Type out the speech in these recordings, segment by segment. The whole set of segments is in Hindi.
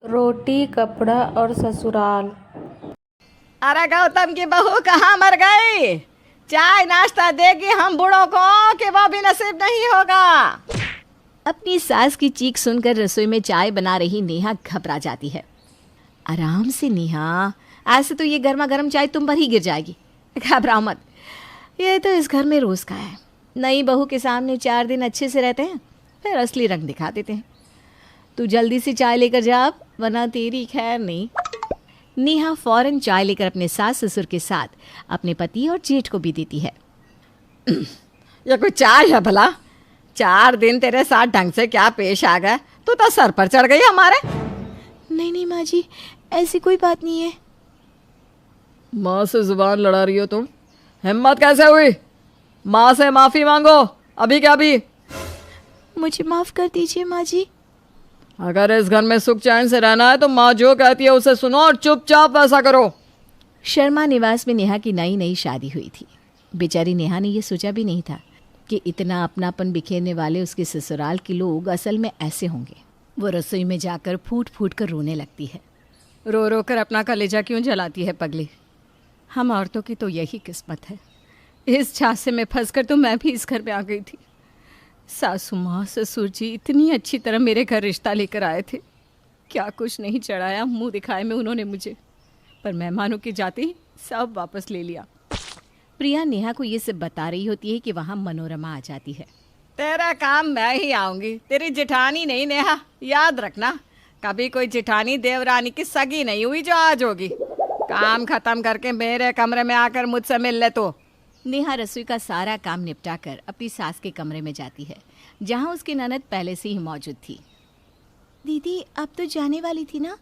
रोटी कपड़ा और ससुराल। अरे गौतम की बहू कहाँ मर गई? चाय नाश्ता देगी हम बूढ़ों को कि वो भी नसीब नहीं होगा। अपनी सास की चीख सुनकर रसोई में चाय बना रही नेहा घबरा जाती है। आराम से नेहा, ऐसे तो ये गर्मा गर्म चाय तुम पर ही गिर जाएगी। घबराओ मत, ये तो इस घर में रोज का है। नई बहू के सामने 4 दिन अच्छे से रहते हैं, फिर असली रंग दिखा देते हैं। तू जल्दी से चाय लेकर जा, वरना तेरी खैर नहीं। नेहा फौरन चाय लेकर अपने सास ससुर के साथ अपने पति और जेठ को भी देती है। ये कोई चाय है भला? 4 दिन तेरे साथ ढंग से क्या पेश आ गए? तू तो सर पर चढ़ गई हमारे। नहीं नहीं माँ जी, ऐसी कोई बात नहीं है। माँ से जुबान लड़ा रही हो तुम? हिम्मत कैसे हुई? माँ से माफी मांगो, अभी क्या अभी। मुझे माफ़ कर दीजिए माँ जी। अगर इस घर में सुख चैन से रहना है तो माँ जो कहती है उसे सुनो और चुपचाप वैसा करो। शर्मा निवास में नेहा की नई नई शादी हुई थी। बेचारी नेहा ने यह सोचा भी नहीं था कि इतना अपनापन बिखेरने वाले उसके ससुराल के लोग असल में ऐसे होंगे। वो रसोई में जाकर फूट फूट कर रोने लगती है। रो रो कर अपना कलेजा क्यों जलाती है पगली? हम औरतों की तो यही किस्मत है। इस झांसे में फंसकर तो मैं भी इस घर में आ गई थी। सासू माँ ससुर जी इतनी अच्छी तरह मेरे घर रिश्ता लेकर आए थे, क्या कुछ नहीं चढ़ाया मुंह दिखाए में उन्होंने मुझे, पर मेहमानों के जाते ही सब वापस ले लिया। प्रिया नेहा को ये सब बता रही होती है कि वहाँ मनोरमा आ जाती है। तेरा काम मैं ही आऊंगी, तेरी जेठानी नहीं नेहा, याद रखना। कभी कोई जेठानी देवरानी की सगी नहीं हुई जो आज होगी। काम खत्म करके मेरे कमरे में आकर मुझसे मिल ले तो। नेहा रसोई का सारा काम निपटा कर अपनी सास के कमरे में जाती है, जहाँ उसकी ननद पहले से ही मौजूद थी। दीदी आप तो जाने वाली थी ना,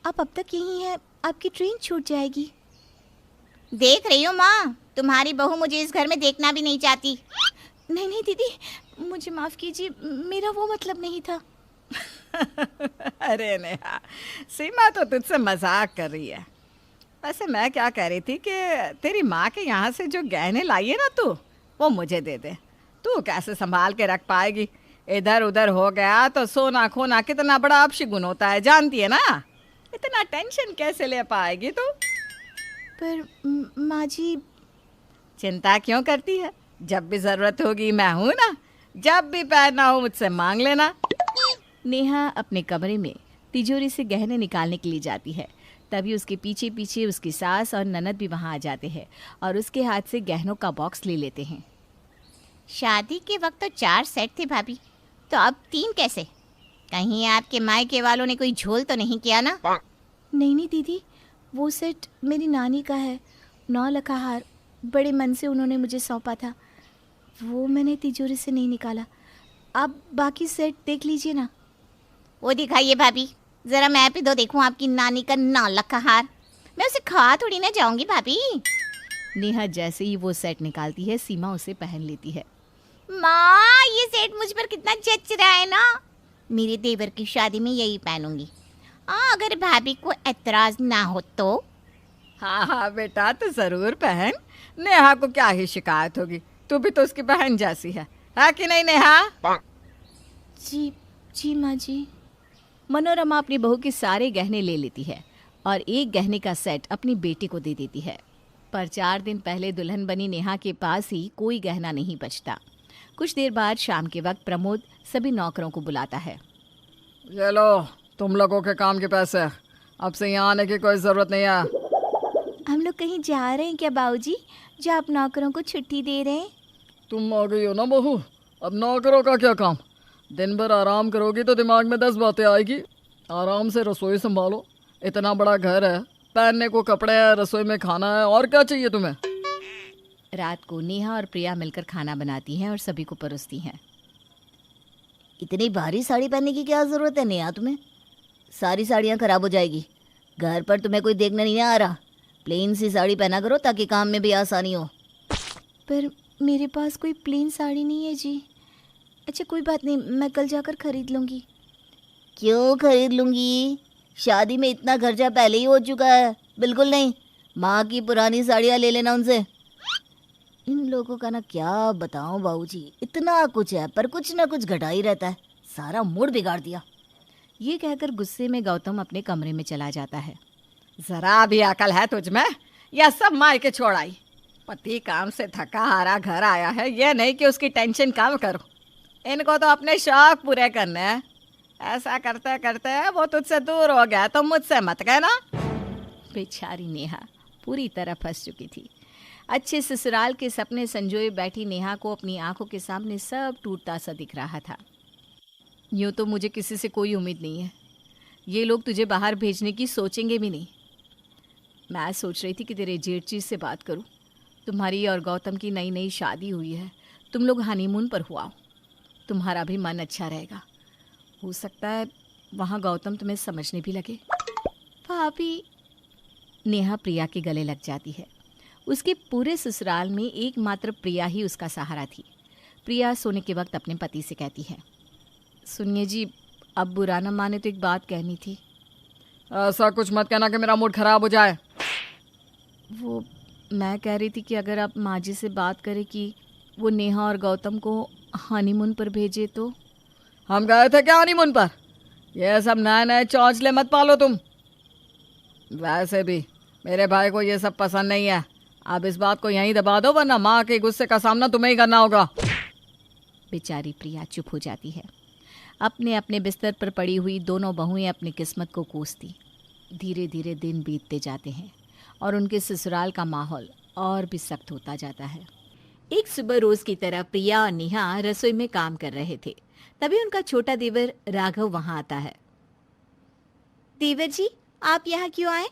आप अब तक यहीं हैं, आपकी ट्रेन छूट जाएगी। देख रही हो माँ, तुम्हारी बहू मुझे इस घर में देखना भी नहीं चाहती। नहीं नहीं दीदी, मुझे माफ़ कीजिए, मेरा वो मतलब नहीं था। अरे नेहा, सीमा तो तुझसे मजाक कर रही है। वैसे मैं क्या कह रही थी कि तेरी माँ के यहाँ से जो गहने लाई है ना तू, वो मुझे दे दे। तू कैसे संभाल के रख पाएगी? इधर उधर हो गया तो सोना खोना कितना बड़ा अपशगुन होता है, जानती है ना? इतना टेंशन कैसे ले पाएगी तू? पर माँ जी। चिंता क्यों करती है? जब भी ज़रूरत होगी मैं हूँ ना, जब भी पहनना हो मुझसे मांग लेना। नेहा अपने कमरे में तिजोरी से गहने निकालने के लिए जाती है। तभी उसके पीछे पीछे उसकी सास और ननद भी वहाँ आ जाते हैं और उसके हाथ से गहनों का बॉक्स ले लेते हैं। शादी के वक्त तो 4 सेट थे भाभी, तो अब 3 कैसे? कहीं आपके मायके वालों ने कोई झोल तो नहीं किया ना? नहीं नहीं दीदी, वो सेट मेरी नानी का है, 9 लखा हार, बड़े मन से उन्होंने मुझे सौंपा था, वो मैंने तिजोरी से नहीं निकाला। आप बाकी सेट देख लीजिए ना। वो दिखाइए भाभी, जरा मैं भी तो देखूं आपकी नानी का 9 लाख का हार। मैं उसे खा थोड़ी ना जाऊंगी भाभी। नेहा जैसे ही वो सेट निकालती है, सीमा उसे पहन लेती है। माँ, ये सेट मुझ पर कितना जच रहा है ना। मेरे देवर की शादी में यही पहनूंगी। अगर भाभी को एतराज ना हो तो। हाँ हाँ बेटा, तो ज़रूर पहन। नेहा को क्या ही शिकायत होगी, तू भी तो उसकी बहन जैसी है कि नहीं नेहा? जी जी माँ जी। मनोरमा अपनी बहू के सारे गहने ले लेती है और एक गहने का सेट अपनी बेटी को दे देती है। पर 4 दिन पहले दुल्हन बनी नेहा के पास ही कोई गहना नहीं बचता। कुछ देर बाद शाम के वक्त प्रमोद सभी नौकरों को बुलाता है। ये लो तुम लोगों के काम के पैसे, अब से यहाँ आने की कोई ज़रूरत नहीं है। हम लोग कहीं जा रहे हैं क्या बाबूजी, जो आप नौकरों को छुट्टी दे रहे हैं? तुम आ गई हो ना बहू, अब नौकरों का क्या काम? दिन भर आराम करोगी तो दिमाग में 10 बातें आएगी। आराम से रसोई संभालो, इतना बड़ा घर है, पहनने को कपड़े हैं, रसोई में खाना है, और क्या चाहिए तुम्हें? रात को नेहा और प्रिया मिलकर खाना बनाती हैं और सभी को परोसती हैं। इतनी भारी साड़ी पहनने की क्या ज़रूरत है नेहा तुम्हें? सारी साड़ियाँ खराब हो जाएगी। घर पर तुम्हें कोई देखने नहीं आ रहा, प्लेन सी साड़ी पहना करो ताकि काम में भी आसानी हो। पर मेरे पास कोई प्लेन साड़ी नहीं है जी। अच्छा कोई बात नहीं, मैं कल जाकर खरीद लूँगी। क्यों खरीद लूँगी? शादी में इतना खर्चा पहले ही हो चुका है। बिल्कुल नहीं, माँ की पुरानी साड़ियाँ ले लेना उनसे। इन लोगों का ना क्या बताऊँ बाबूजी, इतना कुछ है पर कुछ ना कुछ घटा ही रहता है, सारा मूड बिगाड़ दिया। ये कहकर गुस्से में गौतम अपने कमरे में चला जाता है। जरा भी अकल है तुझ में? यह सब मायके छोड़ आई। पति काम से थका हारा घर आया है, ये नहीं कि उसकी टेंशन कम करो। इनको तो अपने शौक पूरे करने हैं। ऐसा करते करते वो तुझसे दूर हो गया तो मुझसे मत कहना। बेचारी नेहा पूरी तरह फंस चुकी थी। अच्छे ससुराल के सपने संजोए बैठी नेहा को अपनी आंखों के सामने सब टूटता सा दिख रहा था। यूँ तो मुझे किसी से कोई उम्मीद नहीं है। ये लोग तुझे बाहर भेजने की सोचेंगे भी नहीं। मैं सोच रही थी कि तेरे जेठ जी से बात करूं। तुम्हारी और गौतम की नई नई शादी हुई है, तुम लोग हनीमून पर हुआ हो, तुम्हारा भी मन अच्छा रहेगा। हो सकता है वहाँ गौतम तुम्हें समझने भी लगे। भाभी, नेहा प्रिया के गले लग जाती है। उसके पूरे ससुराल में एकमात्र प्रिया ही उसका सहारा थी। प्रिया सोने के वक्त अपने पति से कहती है, सुनिए जी, अब बुरा न माने तो एक बात कहनी थी। ऐसा कुछ मत कहना कि मेरा मूड खराब हो जाए। वो मैं कह रही थी कि अगर आप माँ जी से बात करें कि वो नेहा और गौतम को हनीमून पर भेजे तो। हम गए थे क्या हनीमून पर? ये सब नए नए चौंचले मत पालो तुम। वैसे भी मेरे भाई को ये सब पसंद नहीं है। आप इस बात को यहीं दबा दो, वरना माँ के गुस्से का सामना तुम्हें ही करना होगा। बेचारी प्रिया चुप हो जाती है। अपने अपने बिस्तर पर पड़ी हुई दोनों बहुएं अपनी किस्मत को कोसती। धीरे धीरे दिन बीतते जाते हैं और उनके ससुराल का माहौल और भी सख्त होता जाता है। एक सुबह रोज की तरह प्रिया और नेहा रसोई में काम कर रहे थे। तभी उनका छोटा देवर राघव वहां आता है। देवर जी, आप यहाँ क्यों आए?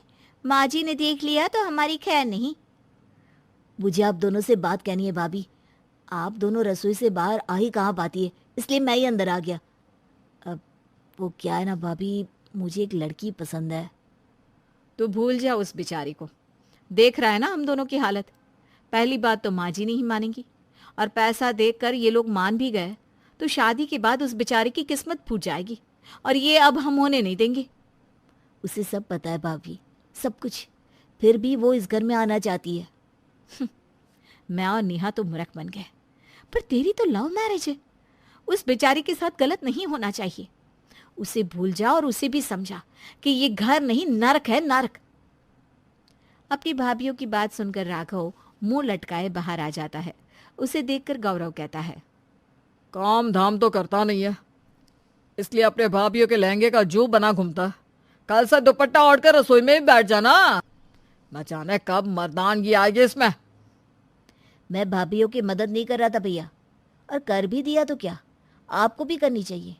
माँ जी ने देख लिया तो हमारी खैर नहीं। मुझे आप दोनों से बात कहनी है भाभी। आप दोनों रसोई से बाहर आ ही कहाँ पाती है, इसलिए मैं ही अंदर आ गया। अब वो क्या है ना भाभी, मुझे एक लड़की पसंद है। तो भूल जा उस बेचारी को। देख रहा है ना हम दोनों की हालत। पहली बात तो माँ जी नहीं मानेंगी, और पैसा देखकर ये लोग मान भी गए तो शादी के बाद उस बेचारी की किस्मत फूट जाएगी, और ये अब हम होने नहीं देंगे। उसे सब पता है भाभी, सब कुछ। फिर भी वो इस घर में आना चाहती है। मैं और नेहा तो मूर्ख बन गए, पर तेरी तो लव मैरिज है। उस बेचारी के साथ गलत नहीं होना चाहिए। उसे भूल जा और उसे भी समझा कि ये घर नहीं, नरक है, नरक। अपनी भाभीयों की बात सुनकर राघव मुंह लटकाए बाहर आ जाता है। उसे देखकर गौरव कहता है, काम धाम तो करता नहीं है, इसलिए अपने भाभीयों के लहंगे का जो बना घूमता है। कल से दुपट्टा ओढ़कर रसोई में ही बैठ जाना। न जाने कब मर्दानगी आएगी इसमें। मैं भाभीयों की मदद नहीं कर रहा था भैया, और कर भी दिया तो क्या, आपको भी करनी चाहिए।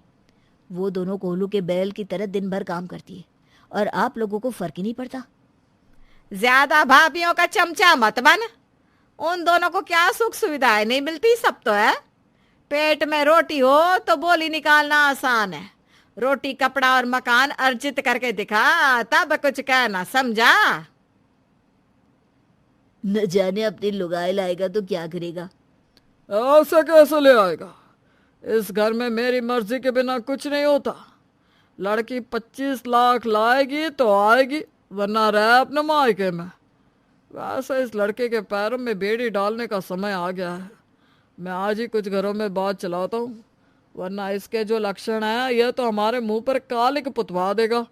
वो दोनों कोल्हू के बैल की तरह दिन भर काम करती है और आप लोगों को फर्क ही नहीं पड़ता। ज्यादा भाभीयों का चमचा मत बन। उन दोनों को क्या सुख सुविधाएं नहीं मिलती, सब तो है। पेट में रोटी हो तो बोली निकालना आसान है। रोटी, कपड़ा और मकान अर्जित करके दिखा, तब कुछ कहना, समझा? न जाने अपनी लुगाई लाएगा तो क्या करेगा। ऐसा कैसे ले आएगा? इस घर में मेरी मर्जी के बिना कुछ नहीं होता। लड़की 25 लाख लाएगी तो आएगी, वरना रह अपने मायके में। वैसे इस लड़के के पैरों में बेड़ी डालने का समय आ गया है। मैं आज ही कुछ घरों में बात चलाता हूँ, वरना इसके जो लक्षण है यह तो हमारे मुंह पर कालिक पुतवा देगा।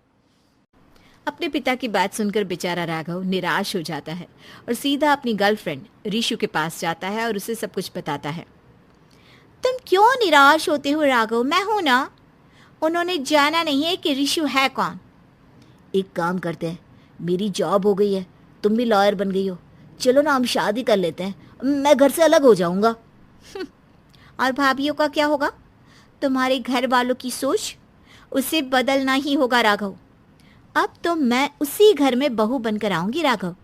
अपने पिता की बात सुनकर बेचारा राघव निराश हो जाता है और सीधा अपनी गर्लफ्रेंड ऋषु के पास जाता है और उसे सब कुछ बताता है। तुम क्यों निराश होते हो राघव? मैं हूं ना। उन्होंने जाना नहीं है कि ऋषु है कौन। एक काम करते हैं, मेरी जॉब हो गई है, तुम भी लॉयर बन गई हो, चलो ना हम शादी कर लेते हैं, मैं घर से अलग हो जाऊंगा। और भाभीियों का क्या होगा? तुम्हारे घर वालों की सोच, उसे बदलना ही होगा राघव। अब तो मैं उसी घर में बहू बनकर आऊंगी राघव।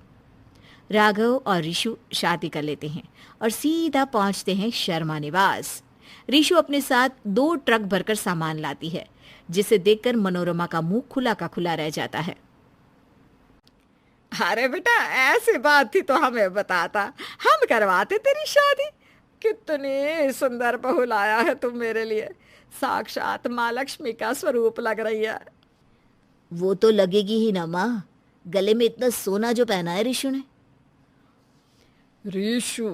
राघव और ऋषु शादी कर लेते हैं और सीधा पहुंचते हैं शर्मा निवास। ऋषु अपने साथ 2 ट्रक भरकर सामान लाती है, जिसे देखकर मनोरमा का मुंह खुला का खुला रह जाता है। अरे बेटा, ऐसी बात थी तो हमें बताता, हम करवाते तेरी शादी। कितनी सुंदर बहू लाया है तुम मेरे लिए। साक्षात माँ लक्ष्मी का स्वरूप लग रही है। वो तो लगेगी ही ना माँ, गले में इतना सोना जो पहना है ऋषु ने। ऋषु,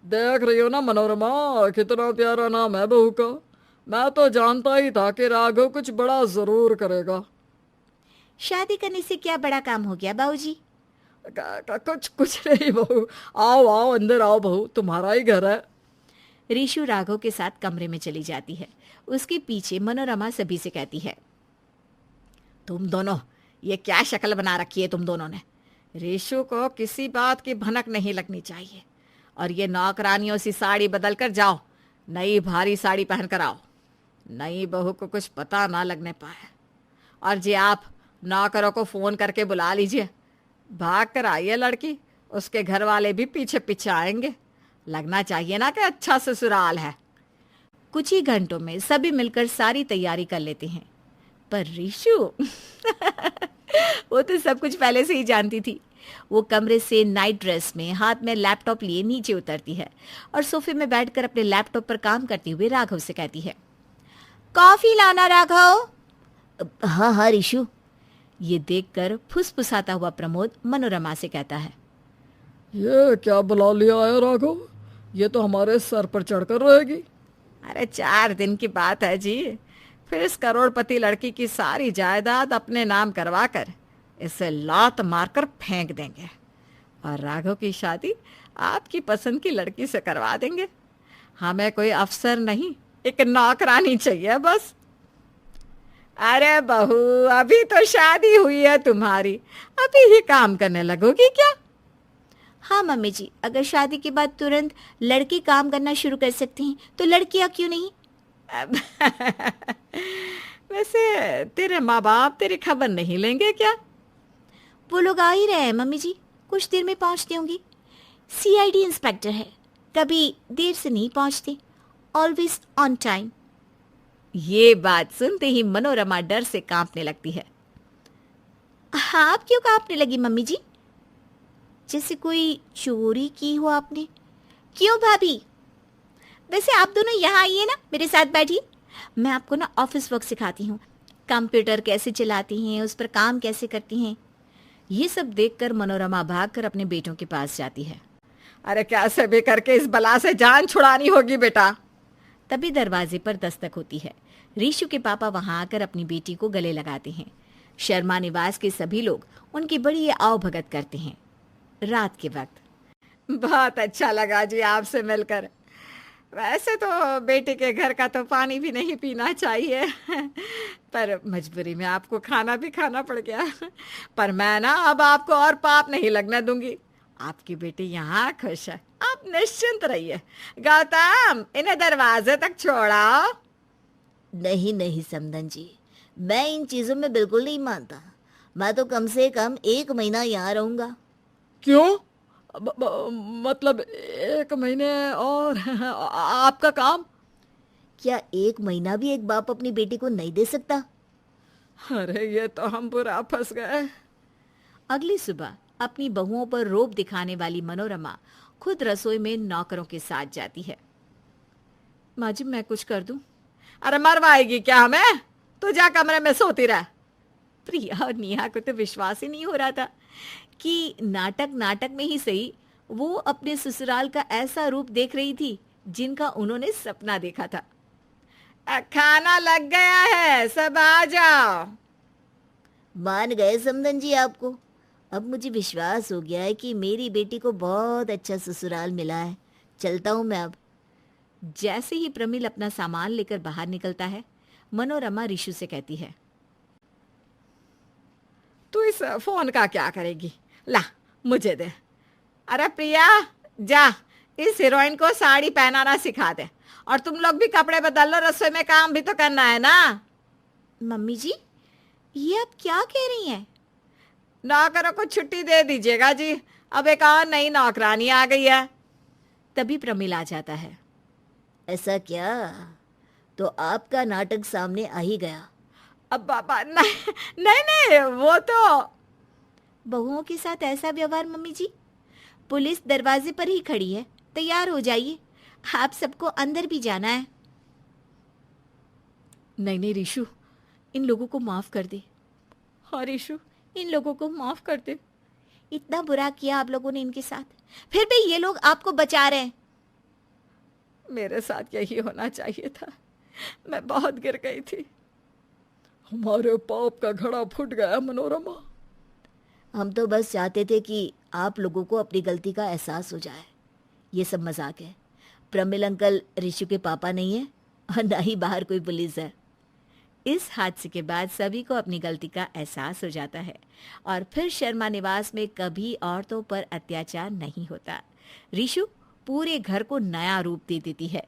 देख रही हो ना मनोरमा, कितना प्यारा नाम है बहू का। मैं तो जानता ही था कि राघव कुछ बड़ा जरूर करेगा। शादी करने से क्या बड़ा काम हो गया बाबूजी? कुछ कुछ नहीं बहू, आओ आओ अंदर आओ बहू, तुम्हारा ही घर है। रीशु राघव के साथ कमरे में चली जाती है। उसके पीछे मनोरमा सभी से कहती है, तुम दोनों ये क्या शक्ल बना रखी है तुम दोनों ने? रीशु को किसी बात की भनक नहीं लगनी चाहिए। और ये नौकरानियों सी साड़ी बदल कर जाओ, नई भारी साड़ी पहन कर आओ, नई बहू को कुछ पता ना लगने पाए। और जी आप नौकरों को फ़ोन करके बुला लीजिए, भाग कर आइए लड़की, उसके घर वाले भी पीछे पीछे आएंगे, लगना चाहिए ना कि अच्छा ससुराल है। कुछ ही घंटों में सभी मिलकर सारी तैयारी कर लेते हैं। पर रीशु वो तो सब कुछ पहले से ही जानती थी। वो कमरे से नाइट ड्रेस में हाथ में लैपटॉप लिए नीचे उतरती है और सोफे में बैठकर अपने लैपटॉप पर काम करते हुए राघव से कहती है, कॉफी लाना राघव। हाँ हाँ रीशु। ये देखकर फुसफुसाता हुआ प्रमोद मनोरमा से कहता है, ये क्या बुला लिया है राघव, ये तो हमारे सर पर चढ़कर रहेगी। अरे 4 दिन की बात है जी, फिर इस करोड़पति लड़की की सारी जायदाद अपने नाम करवा कर इसे लात मारकर फेंक देंगे और राघव की शादी आपकी पसंद की लड़की से करवा देंगे। हमें कोई अफसर नहीं, एक नौकरानी चाहिए बस। अरे बहू, अभी तो शादी हुई है तुम्हारी, अभी ही काम करने लगोगी क्या? हाँ मम्मी जी, अगर शादी के बाद तुरंत लड़की काम करना शुरू कर सकती हैं तो लड़कियां क्यों नहीं? वैसे तेरे माँ बाप तेरी खबर नहीं लेंगे क्या? वो लोग आ ही रहे हैं मम्मी जी, कुछ देर में पहुंचते होंगी। सीआईडी इंस्पेक्टर है, कभी देर से नहीं पहुंचते, ऑलवेज ऑन टाइम। ये बात सुनते ही मनोरमा डर से कांपने लगती है। हाँ, आप क्यों कांपने लगी मम्मी जी? जैसे कोई चोरी की हो आपने। क्यों भाभी? वैसे आप दोनों यहाँ आइए ना, मेरे साथ बैठिए, मैं आपको ना ऑफिस वर्क सिखाती हूँ। कंप्यूटर कैसे चलाती हैं, उस पर काम कैसे करती हैं। ये सब देखकर मनोरमा भागकर अपने बेटों के पास जाती है। अरे कैसे भी करके इस बला से जान छुड़ानी होगी बेटा। तभी दरवाजे पर दस्तक होती है। रीशु के पापा वहां आकर अपनी बेटी को गले लगाते हैं। शर्मा निवास के सभी लोग उनकी बड़ी आवभगत करते हैं। रात के वक्त बहुत अच्छा लगा जी आपसे मिलकर। वैसे तो बेटे के घर का तो पानी भी नहीं पीना चाहिए, पर मजबूरी में आपको खाना भी खाना पड़ गया। पर मैं ना अब आपको और पाप नहीं लगने दूंगी। आपकी बेटी यहाँ खुश है, आप निश्चिंत रहिए। गौतम, इन्हें दरवाजे तक छोड़ाओ। नहीं नहीं समधन जी, मैं इन चीज़ों में बिल्कुल नहीं मानता। मैं तो कम से कम 1 महीना यहाँ रहूँगा। क्यों? मतलब 1 महीने और आपका काम? क्या 1 महीना भी एक बाप अपनी बेटी को नहीं दे सकता? अरे ये तो हम बुरा फंस गए। अगली सुबह अपनी बहुओं पर रोब दिखाने वाली मनोरमा खुद रसोई में नौकरों के साथ जाती है। माँ जी, मैं कुछ कर दूं? अरे मरवाएगी क्या हमें? तू जा कमरे में सोती रह। प्रिया और नेहा को तो विश्वास ही नहीं हो रहा था कि नाटक में ही सही वो अपने ससुराल का ऐसा रूप देख रही थी जिनका उन्होंने सपना देखा था। खाना लग गया है, सब आ जाओ। मान गए समधन जी आपको। अब मुझे विश्वास हो गया है कि मेरी बेटी को बहुत अच्छा ससुराल मिला है। चलता हूँ मैं अब। जैसे ही प्रमिल अपना सामान लेकर बाहर निकलता है, मनोरमा रीशु से कहती है, तू इस फोन का क्या करेगी? ला मुझे दे। अरे प्रिया, जा इस हीरोइन को साड़ी पहनाना सिखा दे। और तुम लोग भी कपड़े बदल लो, रसोई में काम भी तो करना है ना। मम्मी जी, ये आप क्या कह रही हैं? नौकरों को छुट्टी दे दीजिएगा जी, अब एक और नई नौकरानी आ गई है। तभी प्रमिल आ जाता है। ऐसा क्या? तो आपका नाटक सामने आ ही गया। अब बाबा नहीं नहीं नहीं, वो तो बहुओं के साथ ऐसा व्यवहार मम्मी जी? पुलिस दरवाजे पर ही खड़ी है, तैयार हो जाइए, आप सबको अंदर भी जाना है। नहीं नहीं रीशु, इन लोगों को माफ कर दे। हाँ रीशु, इन लोगों को माफ कर दे। इतना बुरा किया आप लोगों ने इनके साथ, फिर भी ये लोग आपको बचा रहे हैं। मेरे साथ यही होना चाहिए था। मैं बहुत गिर गई थी। हमारे पाप का घड़ा फूट गया मनोरमा। हम तो बस चाहते थे कि आप लोगों को अपनी गलती का एहसास हो जाए। ये सब मजाक है। प्रमिल अंकल ऋषु के पापा नहीं है और ना ही बाहर कोई पुलिस है। इस हादसे के बाद सभी को अपनी गलती का एहसास हो जाता है और फिर शर्मा निवास में कभी औरतों पर अत्याचार नहीं होता। ऋषु पूरे घर को नया रूप दे देती है।